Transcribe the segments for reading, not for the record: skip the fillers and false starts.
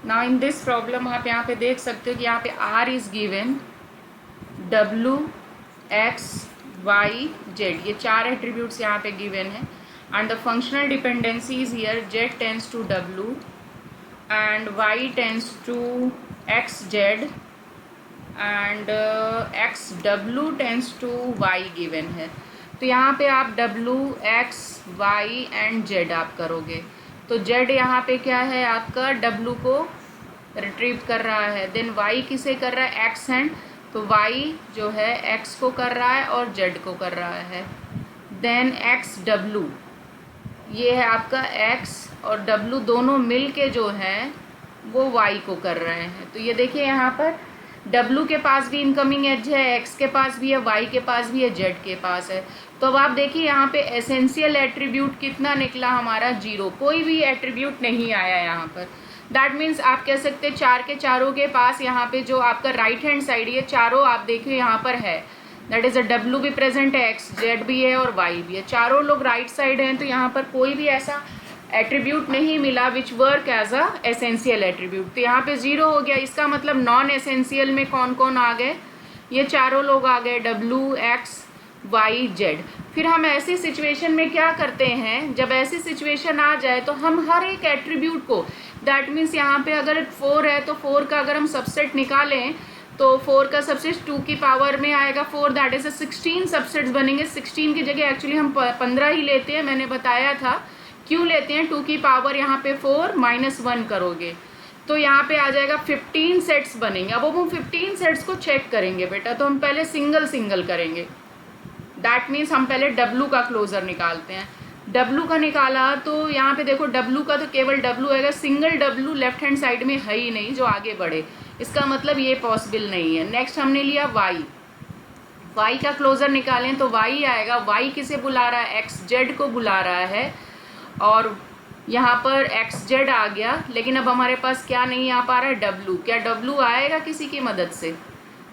Now in this problem आप यहाँ पे देख सकते हो कि यहाँ पे R is given W X Y Z, ये चार एट्रीब्यूट्स यहाँ पे गिवन है and the functional dependency is here Z tends to W and Y tends to X Z and X W tends to Y given है। तो यहाँ पे आप W X Y and Z आप करोगे तो जेड यहाँ पे क्या है आपका डब्लू को रिट्रीव कर रहा है, देन वाई किसे कर रहा है एक्स एंड, तो वाई जो है एक्स को कर रहा है और जेड को कर रहा है। देन एक्स डब्लू ये है आपका एक्स और डब्लू दोनों मिल के जो है वो वाई को कर रहे हैं। तो ये देखिए यहाँ पर डब्लू के पास भी इनकमिंग एज है, एक्स के पास भी है, वाई के पास भी है, जेड के पास है। तो अब आप देखिए यहाँ पे एसेंशियल एट्रीब्यूट कितना निकला हमारा 0, कोई भी एट्रीब्यूट नहीं आया यहाँ पर। दैट मीन्स आप कह सकते हैं चार के चारों के पास यहाँ पे जो आपका राइट हैंड साइड ये चारों आप देखिए यहाँ पर है, दैट इज अ डब्लू भी प्रेजेंट है, एक्स जेड भी है और वाई भी है, चारों लोग राइट साइड हैं। तो यहाँ पर कोई भी ऐसा एट्रीब्यूट नहीं मिला which work as a essential attribute. तो यहाँ पे 0 हो गया। इसका मतलब नॉन एसेंशियल में कौन कौन आ गए, ये चारों लोग आ गए, डब्लू एक्स वाई जेड। फिर हम ऐसी सिचुएशन में क्या करते हैं, जब ऐसी सिचुएशन आ जाए तो हम हर एक एट्रीब्यूट को, दैट मीन्स यहाँ पे अगर 4 है तो 4 का अगर हम सबसेट निकालें तो 4 का सबसेट 2 की पावर में आएगा 4, दैट इज 16 सबसेट्स बनेंगे। 16 की जगह एक्चुअली हम 15 ही लेते हैं, मैंने बताया था क्यों लेते हैं, 2 की पावर यहाँ पे 4 -1 करोगे तो यहाँ पे आ जाएगा 15 सेट्स बनेंगे। अब हम 15 सेट्स को चेक करेंगे बेटा, तो हम पहले सिंगल सिंगल करेंगे। दैट मीन्स हम पहले डब्लू का क्लोजर निकालते हैं। डब्लू का निकाला तो यहाँ पे देखो डब्लू का तो केवल डब्लू आएगा, single W left hand side में है ही नहीं जो आगे बढ़े, इसका मतलब ये पॉसिबल नहीं है। नेक्स्ट हमने लिया वाई, वाई का क्लोजर निकालें तो वाई आएगा, वाई किसे बुला रहा है, एक्स जेड को बुला रहा है और यहाँ पर एक्स जेड आ गया, लेकिन अब हमारे पास क्या नहीं आ पा रहा है डब्लू। क्या डब्लू आएगा किसी की मदद से,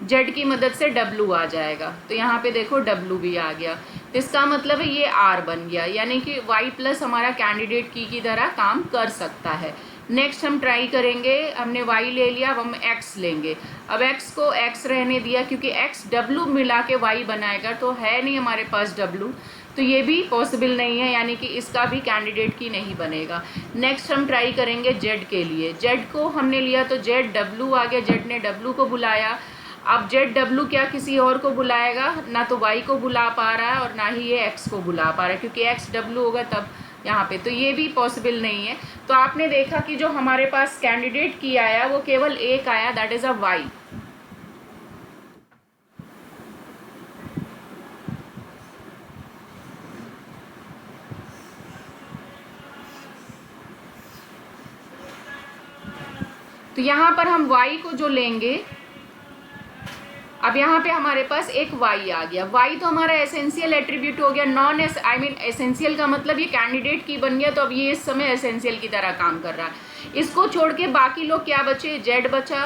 जेड की मदद से डब्लू आ जाएगा। तो यहाँ पे देखो डब्लू भी आ गया, तो इसका मतलब है ये आर बन गया, यानी कि वाई प्लस हमारा कैंडिडेट की तरह काम कर सकता है। नेक्स्ट हम ट्राई करेंगे, हमने वाई ले लिया, अब हम एक्स लेंगे। अब एक्स को एक्स रहने दिया क्योंकि एक्स डब्लू मिला के वाई बनाएगा, तो है नहीं हमारे पास डब्लू, तो ये भी पॉसिबल नहीं है, यानी कि इसका भी कैंडिडेट की नहीं बनेगा। नेक्स्ट हम ट्राई करेंगे जेड के लिए। जेड को हमने लिया तो जेड डब्लू आ गया, जेड ने डब्लू को बुलाया। अब जेड डब्लू क्या किसी और को बुलाएगा, ना तो वाई को बुला पा रहा है और ना ही ये एक्स को बुला पा रहा है, क्योंकि एक्स डब्लू होगा तब यहाँ पे, तो ये भी पॉसिबल नहीं है। तो आपने देखा कि जो हमारे पास कैंडिडेट की आया वो केवल एक आया, दैट इज अ वाई। तो यहाँ पर हम y को जो लेंगे, अब यहाँ पे हमारे पास एक y आ गया। y तो हमारा एसेंशियल एट्रीब्यूट हो गया, नॉन एसेंशियल का मतलब ये कैंडिडेट की बन गया, तो अब ये इस समय एसेंशियल की तरह काम कर रहा है। इसको छोड़ के बाकी लोग क्या बचे, z बचा,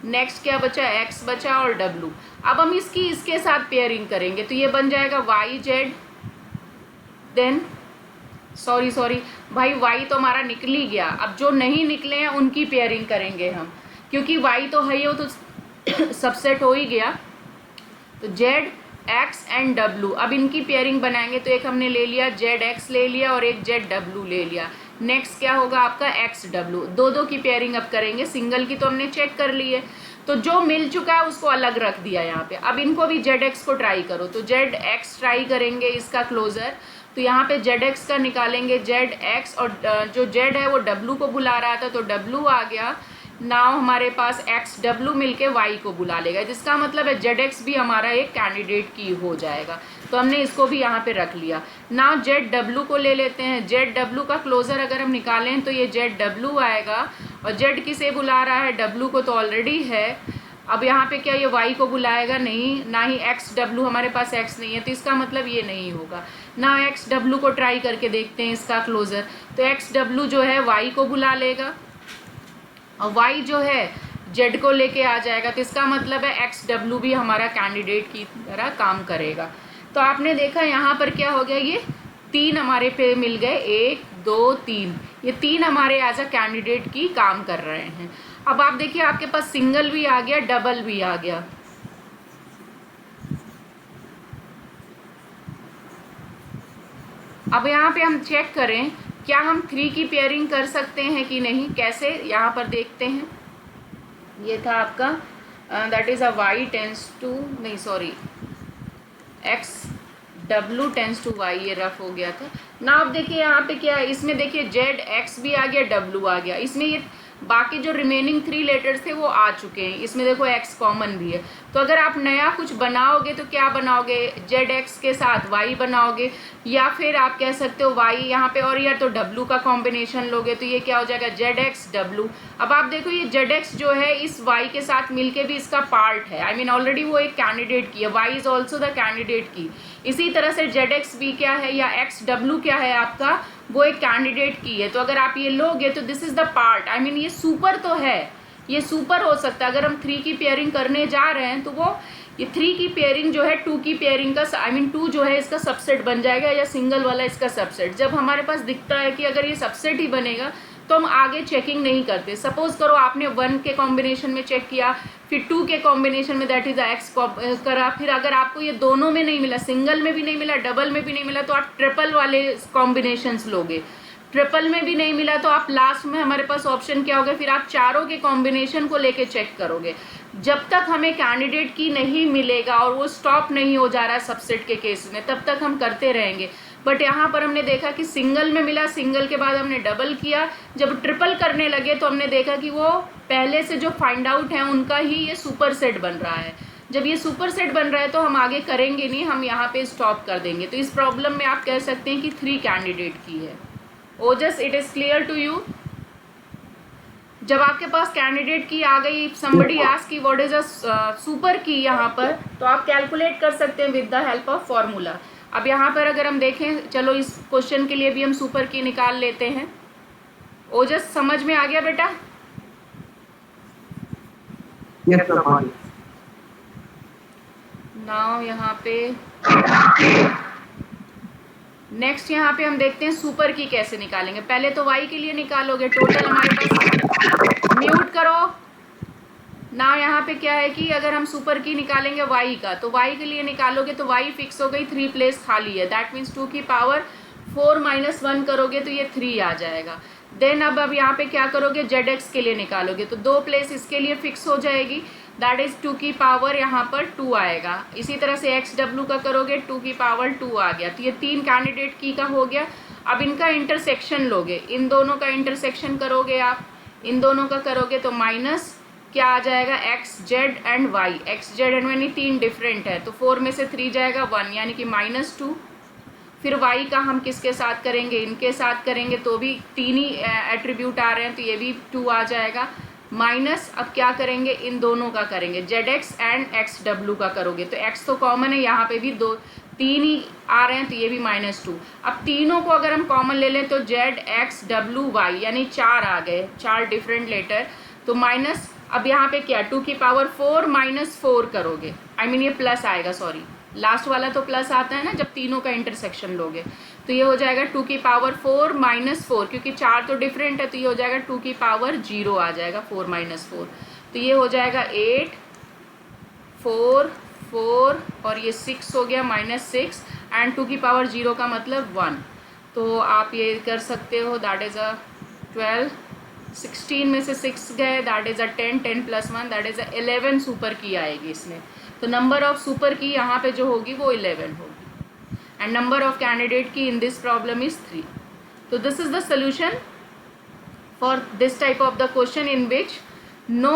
नेक्स्ट क्या बचा, x बचा और w। अब हम इसके साथ पेयरिंग करेंगे तो ये बन जाएगा y z, देन सॉरी भाई y तो हमारा निकल ही गया। अब जो नहीं निकले हैं उनकी पेयरिंग करेंगे हम, क्योंकि y तो है ही, वो तो सबसेट हो ही गया। तो z x एंड w, अब इनकी पेयरिंग बनाएंगे तो एक हमने ले लिया जेड एक्स ले लिया और एक जेड डब्लू ले लिया। नेक्स्ट क्या होगा आपका एक्स डब्लू, दो की पेयरिंग अब करेंगे, सिंगल की तो हमने चेक कर ली है, तो जो मिल चुका है उसको अलग रख दिया यहाँ पे। अब इनको भी जेड एक्स को ट्राई करो, तो जेड एक्स ट्राई करेंगे इसका क्लोजर, तो यहाँ पे जेड एक्स का निकालेंगे जेड एक्स, और जो जेड है वो डब्लू को बुला रहा था तो डब्लू आ गया। नाउ हमारे पास एक्स डब्लू मिलके वाई को बुला लेगा, जिसका मतलब है जेड एक्स भी हमारा एक कैंडिडेट की हो जाएगा, तो हमने इसको भी यहाँ पे रख लिया। नाउ जेड डब्लू को ले लेते हैं। जेड डब्लू का क्लोजर अगर हम निकालें तो ये जेड डब्लू आएगा, और जेड किसे बुला रहा है, डब्लू को तो ऑलरेडी है। अब यहाँ पे क्या ये वाई को बुलाएगा, नहीं, ना ही एक्स डब्लू, हमारे पास एक्स नहीं है, तो इसका मतलब ये नहीं होगा ना। एक्स डब्लू को ट्राई करके देखते हैं इसका क्लोजर, तो एक्स डब्लू जो है वाई को बुला लेगा और वाई जो है जेड को लेके आ जाएगा, तो इसका मतलब है एक्स डब्लू भी हमारा कैंडिडेट की तरह काम करेगा। तो आपने देखा यहाँ पर क्या हो गया, ये 3 हमारे पे मिल गए, 1 2 3, ये 3 हमारे एज अ कैंडिडेट की काम कर रहे हैं। अब आप देखिए आपके पास सिंगल भी आ गया, डबल भी आ गया। अब यहाँ पे हम चेक करें क्या हम 3 की पेयरिंग कर सकते हैं कि नहीं, कैसे, यहाँ पर देखते हैं। ये था आपका that is a y tends to, नहीं sorry, x w tends to y, ये रफ हो गया था ना। अब देखिए यहाँ पे क्या है, इसमें देखिए z x भी आ गया, w आ गया, इसमें ये बाकी जो रिमेनिंग 3 लेटर्स थे वो आ चुके हैं। इसमें देखो x कॉमन भी है, तो अगर आप नया कुछ बनाओगे तो क्या बनाओगे, zx के साथ y बनाओगे, या फिर आप कह सकते हो y यहाँ पे और या तो w का कॉम्बिनेशन लोगे, तो ये क्या हो जाएगा zx w। अब आप देखो ये zx जो है इस y के साथ मिलके भी इसका पार्ट है, आई मीन ऑलरेडी वो एक कैंडिडेट की है, y is also the candidate की। इसी तरह से zx भी क्या है या xw क्या है आपका, वो एक कैंडिडेट की है। तो अगर आप ये लोगे तो this is the part, I mean ये सुपर तो है, ये सुपर हो सकता है। अगर हम 3 की पेयरिंग करने जा रहे हैं तो वो ये 3 की पेयरिंग जो है 2 की पेयरिंग का, आई मीन 2 जो है इसका सबसेट बन जाएगा, या सिंगल वाला इसका सबसेट। जब हमारे पास दिखता है कि अगर ये सबसेट ही बनेगा तो हम आगे चेकिंग नहीं करते। सपोज करो आपने 1 के कॉम्बिनेशन में चेक किया, फिर 2 के कॉम्बिनेशन में दैट इज एक्स करा, फिर अगर आपको ये दोनों में नहीं मिला, सिंगल में भी नहीं मिला, डबल में भी नहीं मिला, तो आप ट्रिपल वाले कॉम्बिनेशंस लोगे। ट्रिपल में भी नहीं मिला तो आप लास्ट में हमारे पास ऑप्शन क्या होगा, फिर आप चारों के कॉम्बिनेशन को लेके चेक करोगे। जब तक हमें कैंडिडेट की नहीं मिलेगा और वो स्टॉप नहीं हो जा रहा है सबसेट के केस में, तब तक हम करते रहेंगे। बट यहाँ पर हमने देखा कि सिंगल में मिला, सिंगल के बाद हमने डबल किया, जब ट्रिपल करने लगे तो हमने देखा कि वो पहले से जो फाइंड आउट है उनका ही ये सुपर सेट बन रहा है। जब ये सुपर सेट बन रहा है तो हम आगे करेंगे नहीं, हम यहाँ पे स्टॉप कर देंगे। तो इस प्रॉब्लम में आप कह सकते हैं कि 3 कैंडिडेट की है। Ojas, it is clear to you? जब आपके पास कैंडिडेट की आ गई, समबडी आस्क की what is a super key यहाँ पर, तो आप कैलकुलेट कर सकते हैं with the help of formula. अब यहाँ पर अगर हम देखें, चलो इस क्वेश्चन के लिए भी हम सुपर की निकाल लेते हैं। ओजस समझ में आ गया बेटा? Yes sir. नाउ यहाँ पे नेक्स्ट यहाँ पे हम देखते हैं सुपर की कैसे निकालेंगे। पहले तो y के लिए निकालोगे, टोटल हमारे पास, म्यूट करो ना। यहाँ पे क्या है कि अगर हम सुपर की निकालेंगे y का, तो y के लिए निकालोगे तो y फिक्स हो गई, 3 प्लेस खाली है, दैट मीन्स 2 की पावर 4 - 1 करोगे तो ये 3 आ जाएगा। देन अब यहाँ पे क्या करोगे, zx के लिए निकालोगे तो 2 प्लेस इसके लिए फिक्स हो जाएगी, दैट इज 2 की पावर यहाँ पर 2 आएगा। इसी तरह से xw का करोगे 2 की पावर 2 आ गया। तो ये 3 कैंडिडेट की का हो गया। अब इनका इंटरसेक्शन लोगे, इन दोनों का इंटरसेक्शन करोगे आप, इन दोनों का करोगे तो माइनस क्या आ जाएगा, X Z and Y. X Z and Y 3 different है, तो 4 में से 3 जाएगा 1, यानी कि -2। फिर y का हम किसके साथ करेंगे, इनके साथ करेंगे, तो भी 3 ही एट्रीब्यूट आ रहे हैं, तो ये भी 2 आ जाएगा। माइनस अब क्या करेंगे, इन दोनों का करेंगे, zx एंड xw का करोगे, तो x तो कॉमन है, यहाँ पे भी 3 ही आ रहे हैं, तो ये भी -2। अब तीनों को अगर हम कॉमन ले लें तो z x w y यानी 4 आ गए, 4 डिफरेंट लेटर। तो माइनस अब यहाँ पे क्या, 2 की पावर 4 - 4 करोगे, आई मीन ये प्लस आएगा, सॉरी लास्ट वाला तो प्लस आता है ना जब तीनों का इंटरसेक्शन लोगे। तो ये हो जाएगा 2 की पावर 4 - 4, क्योंकि 4 तो डिफरेंट है, तो ये हो जाएगा 2 की पावर 0 आ जाएगा, 4 - 4। तो ये हो जाएगा 8 4 4 और ये 6 हो गया, -6 एंड 2 की पावर 0 का मतलब 1। तो आप ये कर सकते हो, दैट इज़ अ 12, 16 में से 6 गए, that is a 10, 10 + 1 that is a 11 super की आएगी इसमें। तो नंबर ऑफ सुपर की यहाँ पे जो होगी वो 11 होगी, एंड नंबर ऑफ कैंडिडेट की इन दिस प्रॉब्लम इज 3। तो this is the solution for this type of the question in which no